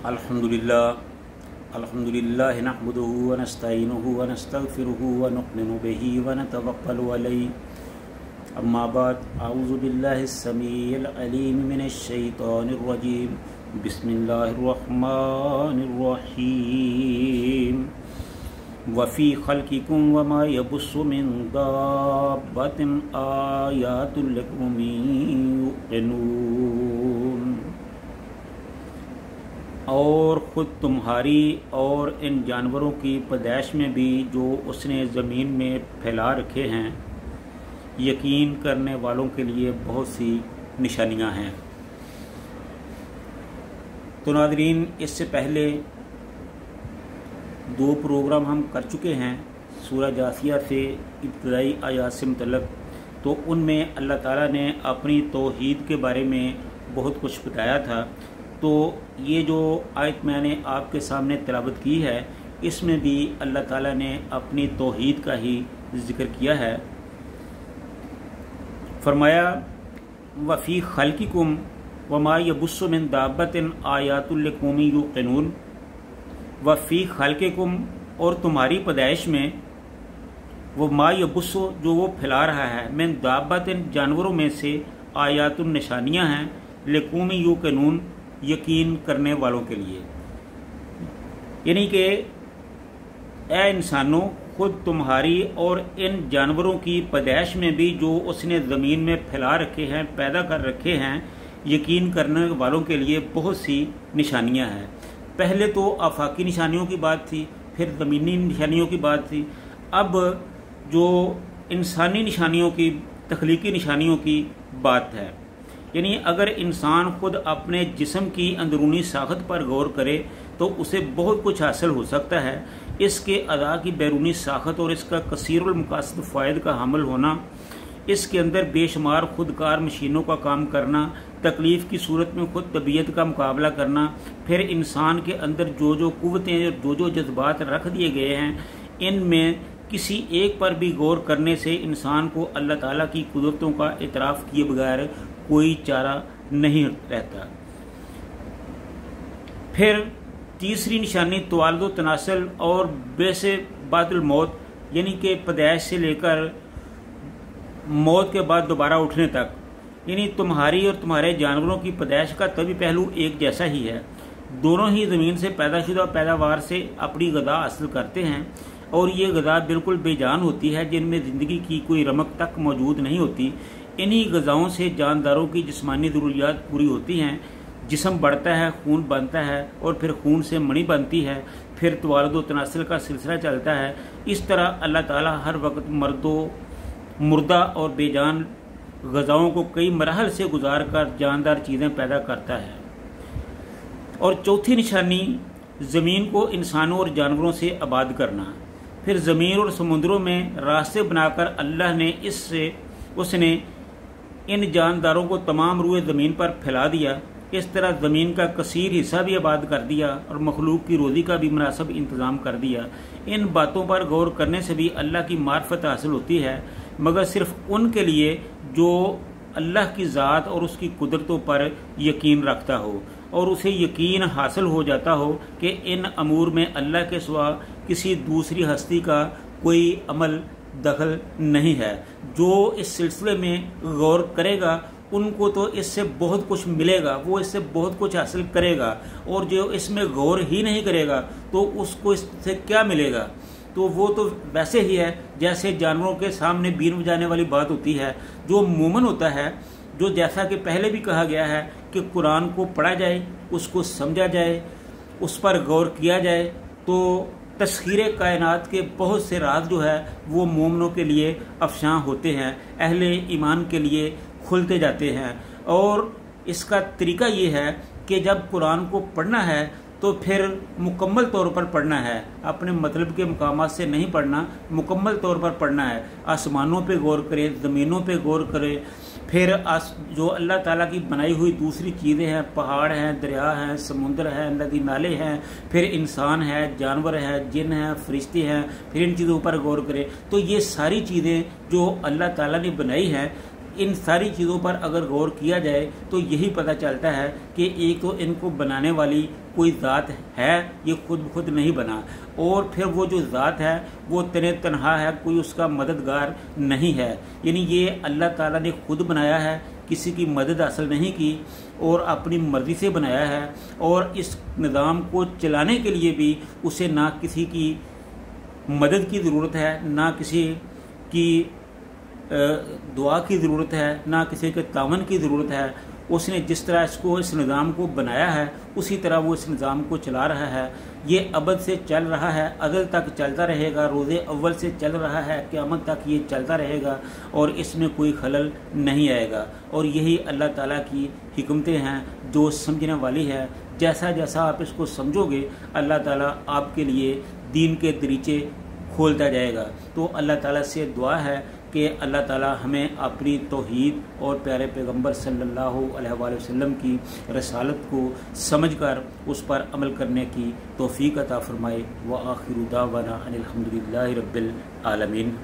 अल्हम्दुलिल्लाह नहमदुहु व नस्तईनुहु व नस्तगफिरुहु व नु'मिनु बिही व नतवक्कलु अलैहि। अम्मा बाद, अऊज़ु बिल्लाहिस समीइल अलीम मिनश शैतानिर रजीम। बिस्मिल्लाहिर रहमानिर रहीम। वफ़ी ख़ल्क़िकुम वमा यबुस्सु मिन दाब्बतिन आयातुल लिक़ौमिन युक़िनून। और ख़ुद तुम्हारी और इन जानवरों की पैदाइश में भी जो उसने ज़मीन में फैला रखे हैं, यकीन करने वालों के लिए बहुत सी निशानियां हैं। तो नाज़रीन, इससे पहले 2 प्रोग्राम हम कर चुके हैं सूरह जासिया से इब्तिदाई आयात से मुतल्लिक़। तो उनमें अल्लाह ताला ने अपनी तौहीद के बारे में बहुत कुछ बताया था। तो ये जो आयत मैंने आपके सामने तिलावत की है, इसमें भी अल्लाह ताला ने अपनी तौहीद का ही जिक्र किया है। फरमाया वफ़ी ख़ल्क़िकुम वमा यबुस्सु मिन दाब्बतिन आयातुल लिक़ौमिन युक़िनून। वफ़ी ख़ल्क़िकुम, और तुम्हारी पैदाइश में, वो मा यबुस्सु, जो वो फैला रहा है, मिन दाब्बतिन, जानवरों में से, आयातुन, निशानियाँ हैं, लिक़ौमिन युक़िनून, यकीन करने वालों के लिए। यानी कि ए इंसानों, खुद तुम्हारी और इन जानवरों की पैदाइश में भी जो उसने ज़मीन में फैला रखे हैं, पैदा कर रखे हैं, यकीन करने वालों के लिए बहुत सी निशानियां हैं। पहले तो आफाकी निशानियों की बात थी, फिर ज़मीनी निशानियों की बात थी। अब जो इंसानी निशानियों की, तख्लीकी निशानियों की बात है। यानी अगर इंसान खुद अपने जिस्म की अंदरूनी साखत पर गौर करे तो उसे बहुत कुछ हासिल हो सकता है। इसके अदा की बैरूनी साखत और इसका कसीरुल मुकासद फ़ायद का हामिल होना, इसके अंदर बेशुमार खुदकार मशीनों का काम करना, तकलीफ़ की सूरत में खुद तबीयत का मुकाबला करना, फिर इंसान के अंदर जो जो कुव्वतें, जो जो जज्बात रख दिए गए हैं, इनमें किसी एक पर भी गौर करने से इंसान को अल्लाह ताला की कुदरतों का इतराफ़ किए बगैर कोई चारा नहीं रहता। फिर तीसरी निशानी तवालुद तनासल और बेसे बादुल मौत, यानी कि पैदाइश से लेकर मौत के बाद दोबारा उठने तक। यानी तुम्हारी और तुम्हारे जानवरों की पैदाइश का तभी पहलू एक जैसा ही है। दोनों ही ज़मीन से पैदाशुदा पैदावार से अपनी ग़िज़ा हासिल करते हैं, और ये ग़िज़ा बिल्कुल बेजान होती है, जिनमें ज़िंदगी की कोई रमक तक मौजूद नहीं होती। इन्हीं ग़िज़ाओं से जानदारों की जिस्मानी ज़रूरियात पूरी होती हैं। जिस्म बढ़ता है, खून बनता है, और फिर खून से मणि बनती है, फिर तवालुद व तनासल का सिलसिला चलता है। इस तरह अल्लाह ताला हर वक्त मुर्दा और बेजान ग़िज़ाओं को कई मराहल से गुजार कर जानदार चीज़ें पैदा करता है। और चौथी निशानी, ज़मीन को इंसानों और जानवरों से आबाद करना। फिर ज़मीन और समुद्रों में रास्ते बनाकर अल्लाह ने उसने इन जानदारों को तमाम रुए ज़मीन पर फैला दिया। इस तरह ज़मीन का कसीर हिस्सा भी आबाद कर दिया और मखलूक की रोज़ी का भी मुनासिब इंतज़ाम कर दिया। इन बातों पर गौर करने से भी अल्लाह की मार्फत हासिल होती है, मगर सिर्फ उनके लिए जो अल्लाह की ज़ात और उसकी कुदरतों पर यकीन रखता हो, और उसे यकीन हासिल हो जाता हो कि इन अमूर में अल्लाह के सिवा किसी दूसरी हस्ती का कोई अमल दखल नहीं है। जो इस सिलसिले में गौर करेगा उनको तो इससे बहुत कुछ मिलेगा, वो इससे बहुत कुछ हासिल करेगा। और जो इसमें गौर ही नहीं करेगा तो उसको इससे क्या मिलेगा? तो वो तो वैसे ही है जैसे जानवरों के सामने बीन बजाने वाली बात होती है। जो मोमिन होता है, जो जैसा कि पहले भी कहा गया है कि कुरान को पढ़ा जाए, उसको समझा जाए, उस पर गौर किया जाए, तो तस्खीरे कायनात के बहुत से राज जो है वो मोमिनों के लिए अफशां होते हैं, अहले ईमान के लिए खुलते जाते हैं। और इसका तरीका ये है कि जब कुरान को पढ़ना है तो फिर मुकम्मल तौर पर पढ़ना है, अपने मतलब के मकामात से नहीं पढ़ना, मुकम्मल तौर पर पढ़ना है। आसमानों पे गौर करें, ज़मीनों पे गौर करें, फिर जो अल्लाह ताला की बनाई हुई दूसरी चीज़ें हैं, पहाड़ हैं, दरिया हैं, समुद्र हैं, नदी नाले हैं, फिर इंसान है, जानवर है, जिन हैं, फरिश्ते हैं, फिर इन चीज़ों पर गौर करें। तो ये सारी चीज़ें जो अल्लाह ताला ने बनाई हैं, इन सारी चीज़ों पर अगर गौर किया जाए तो यही पता चलता है कि एक तो इनको बनाने वाली कोई ज़ात है, ये खुद नहीं बना, और फिर वो जो ज़ात है वो तने तनहा है, कोई उसका मददगार नहीं है। यानी ये अल्लाह ताला ने खुद बनाया है, किसी की मदद हासिल नहीं की और अपनी मर्ज़ी से बनाया है, और इस निज़ाम को चलाने के लिए भी उसे ना किसी की मदद की ज़रूरत है, ना किसी की दुआ की ज़रूरत है, ना किसी के तावन की ज़रूरत है। उसने जिस तरह इस निज़ाम को बनाया है उसी तरह वो इस निज़ाम को चला रहा है। ये अबद से चल रहा है, अज़ल तक चलता रहेगा, रोज़े अव्वल से चल रहा है, क़यामत तक ये चलता रहेगा और इसमें कोई खलल नहीं आएगा। और यही अल्लाह ताला की हिकमतें हैं जो समझने वाली है। जैसा जैसा आप इसको समझोगे अल्लाह ताला आपके लिए दीन के दरीचे खोलता जाएगा। तो अल्लाह ताला से दुआ है कि अल्लाह ताला हमें अपनी तौहीद और प्यारे पैगंबर सल्लल्लाहु अलैहि वसल्लम की रसालत को समझकर उस पर अमल करने की तौफीक अता फरमाए। व आखिरु दावाना अनिल हम्दुलिल्लाहि रब्बिल आलमीन।